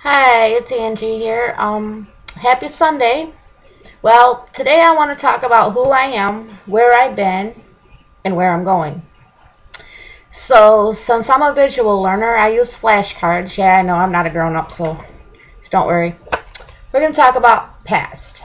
Hi, it's Angie here. Happy Sunday. Well, today I want to talk about who I am, where I've been, and where I'm going. So, since I'm a visual learner, I use flashcards. Yeah, I know I'm not a grown up, so just don't worry. We're going to talk about past.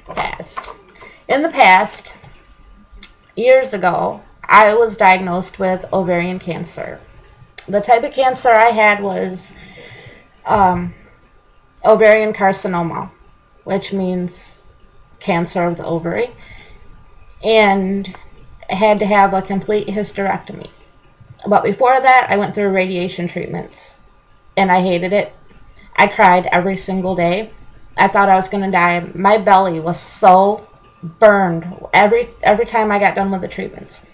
Past. In the past, years ago, I was diagnosed with ovarian cancer. The type of cancer I had was ovarian carcinoma, which means cancer of the ovary, and I had to have a complete hysterectomy. But before that, I went through radiation treatments, and I hated it. I cried every single day. I thought I was going to die. My belly was so burned every time I got done with the treatments,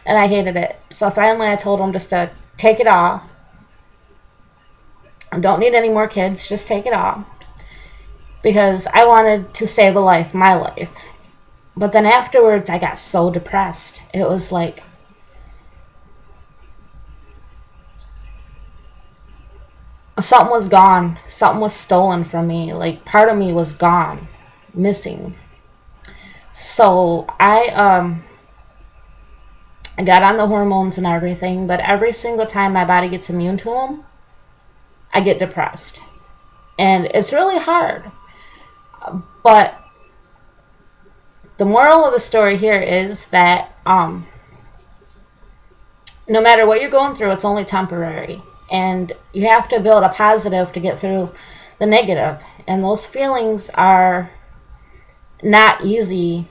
and I hated it. So finally I told them just to take it off. I don't need any more kids, just take it off, because I wanted to save a life, my life. But then afterwards I got so depressed. It was like something was gone, something was stolen from me, like part of me was gone, missing. So I got on the hormones and everything, but every single time my body gets immune to them, I get depressed. And it's really hard. But the moral of the story here is that no matter what you're going through, it's only temporary. And you have to build a positive to get through the negative. And those feelings are not easy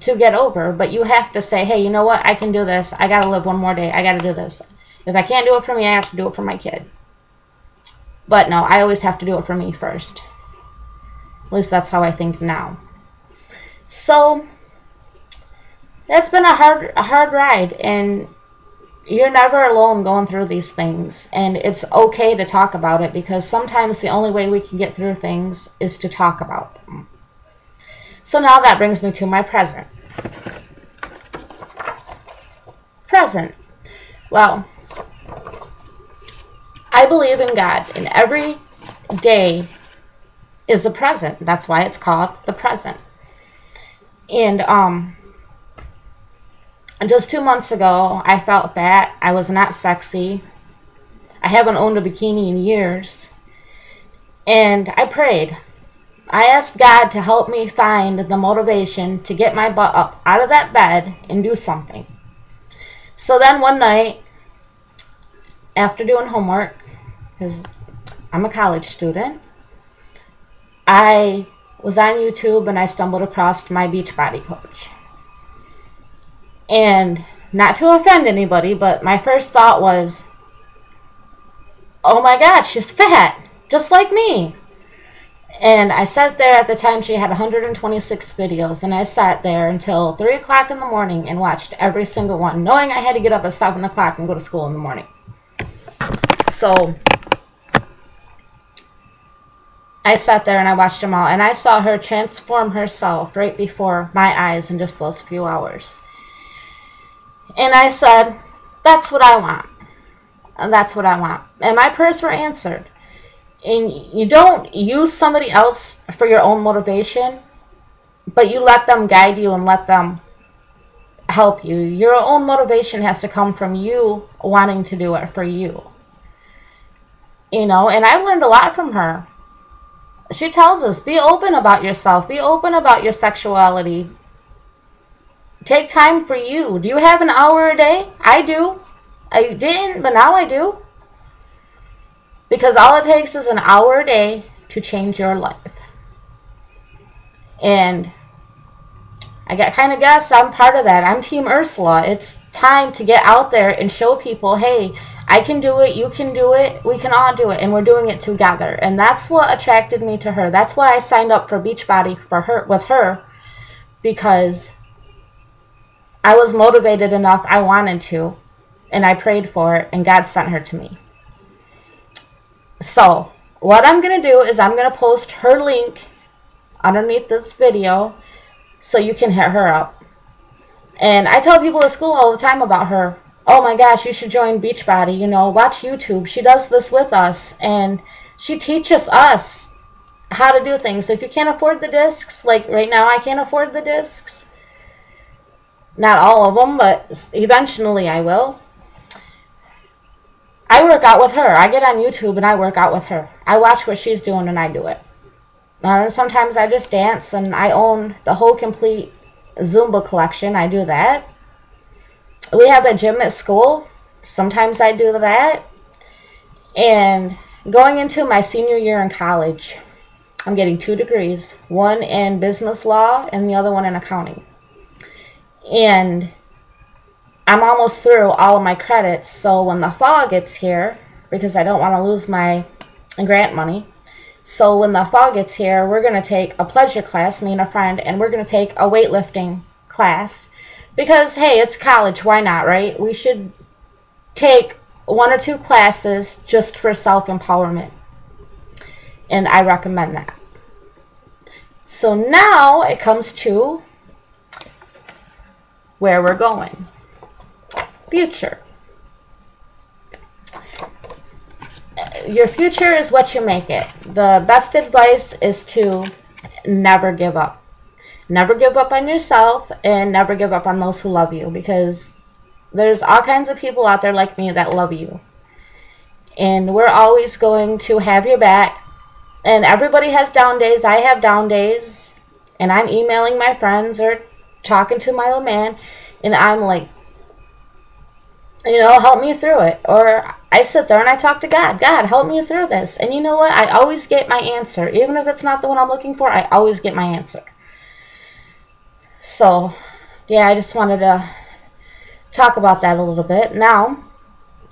to get over. But you have to say, hey, you know what? I can do this. I got to live one more day. I got to do this. If I can't do it for me, I have to do it for my kid. But no, I always have to do it for me first. At least that's how I think now. So it's been a hard ride, and you're never alone going through these things. And it's okay to talk about it, because sometimes the only way we can get through things is to talk about them. So now that brings me to my present. Present. Well, I believe in God, and every day is a present. That's why it's called the present. And just 2 months ago, I felt fat. I was not sexy. I haven't owned a bikini in years. And I prayed. I asked God to help me find the motivation to get my butt up out of that bed and do something. So then one night, after doing homework, because I'm a college student, I was on YouTube and I stumbled across my Beachbody coach. And not to offend anybody, but my first thought was, oh my God, she's fat, just like me. And I sat there. At the time she had 126 videos, and I sat there until 3 o'clock in the morning and watched every single one, knowing I had to get up at 7 o'clock and go to school in the morning. So I sat there and I watched them all, and I saw her transform herself right before my eyes in just those few hours. And I said, that's what I want. And that's what I want. And my prayers were answered. And you don't use somebody else for your own motivation, but you let them guide you and let them help you. Your own motivation has to come from you wanting to do it for you. You know, and I learned a lot from her. She tells us, be open about yourself. Be open about your sexuality. Take time for you. Do you have an hour a day? I do. I didn't, but now I do. Because all it takes is an hour a day to change your life. And I kind of guess I'm part of that. I'm Team Ursula. It's time to get out there and show people, hey, I can do it, you can do it, we can all do it, and we're doing it together. And that's what attracted me to her. That's why I signed up for Beachbody with her, because I was motivated enough, I wanted to, and I prayed for it, and God sent her to me. So what I'm going to do is I'm going to post her link underneath this video so you can hit her up. And I tell people at school all the time about her. oh my gosh, you should join Beachbody, you know, watch YouTube. She does this with us, and she teaches us how to do things. If you can't afford the discs, like right now I can't afford the discs. Not all of them, but eventually I will. I work out with her. I get on YouTube and I work out with her. I watch what she's doing and I do it. And sometimes I just dance, and I own the whole complete Zumba collection. I do that. We have a gym at school. Sometimes I do that. And going into my senior year in college, I'm getting 2 degrees. One in business law and the other one in accounting. And I'm almost through all of my credits. So when the fall gets here, because I don't want to lose my grant money, so when the fall gets here, we're going to take a pleasure class, me and a friend, and we're going to take a weightlifting class. Because, hey, it's college, why not, right? We should take 1 or 2 classes just for self-empowerment. And I recommend that. So now it comes to where we're going. Future. Your future is what you make it. The best advice is to never give up. Never give up on yourself, and never give up on those who love you, because there's all kinds of people out there like me that love you. And we're always going to have your back. And everybody has down days. I have down days. And I'm emailing my friends or talking to my old man, and I'm like, you know, help me through it. Or I sit there and I talk to God. God, help me through this. And you know what? I always get my answer. Even if it's not the one I'm looking for, I always get my answer. So, yeah, I just wanted to talk about that a little bit. Now,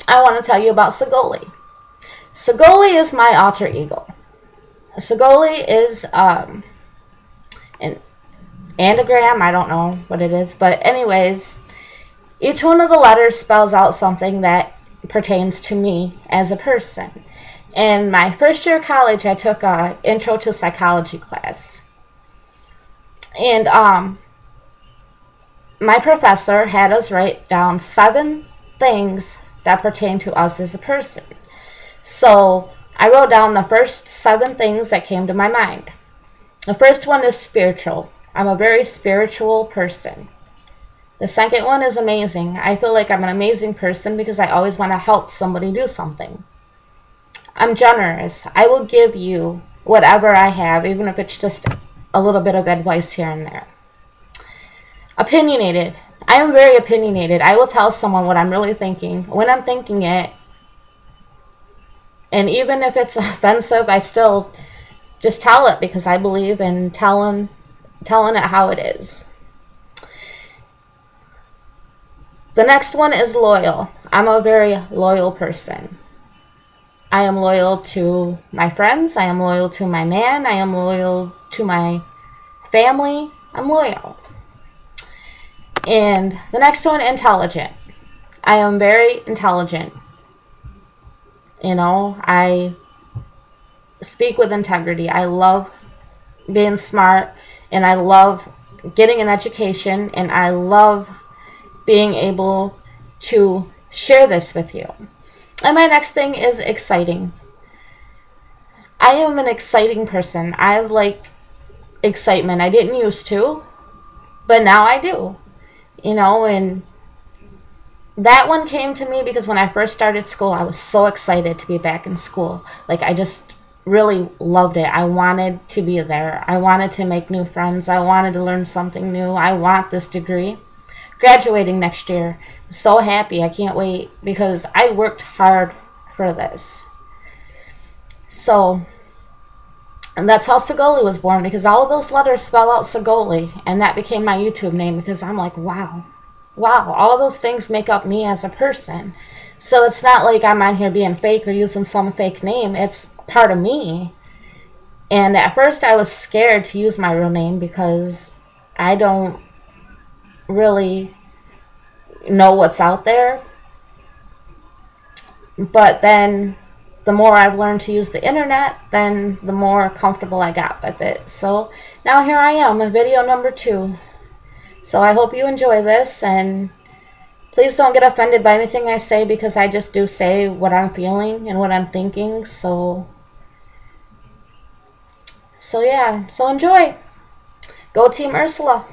I want to tell you about Sagoli. Sagoli is my alter ego. Sagoli is an anagram. I don't know what it is. But anyways, each one of the letters spells out something that pertains to me as a person. In my first year of college, I took an intro to psychology class. And my professor had us write down 7 things that pertain to us as a person. So I wrote down the first 7 things that came to my mind. The first one is spiritual. I'm a very spiritual person. The second one is amazing. I feel like I'm an amazing person because I always want to help somebody do something. I'm generous. I will give you whatever I have, even if it's just a little bit of advice here and there. Opinionated. I am very opinionated. I will tell someone what I'm really thinking, when I'm thinking it. And even if it's offensive, I still just tell it because I believe in telling it how it is. The next one is loyal. I'm a very loyal person. I am loyal to my friends. I am loyal to my man. I am loyal to my family. I'm loyal. And the next one, intelligent. I am very intelligent. You know, I speak with integrity. I love being smart, and I love getting an education, and I love being able to share this with you. And my next thing is exciting. I am an exciting person. I like excitement. I didn't used to, but now I do. You know, and that one came to me because when I first started school, I was so excited to be back in school. Like, I just really loved it. I wanted to be there. I wanted to make new friends. I wanted to learn something new. I want this degree. Graduating next year. So happy. I can't wait because I worked hard for this. So, and that's how Sagoli was born, because all of those letters spell out Sagoli, and that became my YouTube name because I'm like, wow, all of those things make up me as a person. So it's not like I'm on here being fake or using some fake name. It's part of me. And at first I was scared to use my real name because I don't really know what's out there. But then the more I've learned to use the internet, then the more comfortable I got with it. So now here I am, video number 2. So I hope you enjoy this, and Please don't get offended by anything I say, because I just do say what I'm feeling and what I'm thinking. So yeah. So enjoy. Go Team Ursula.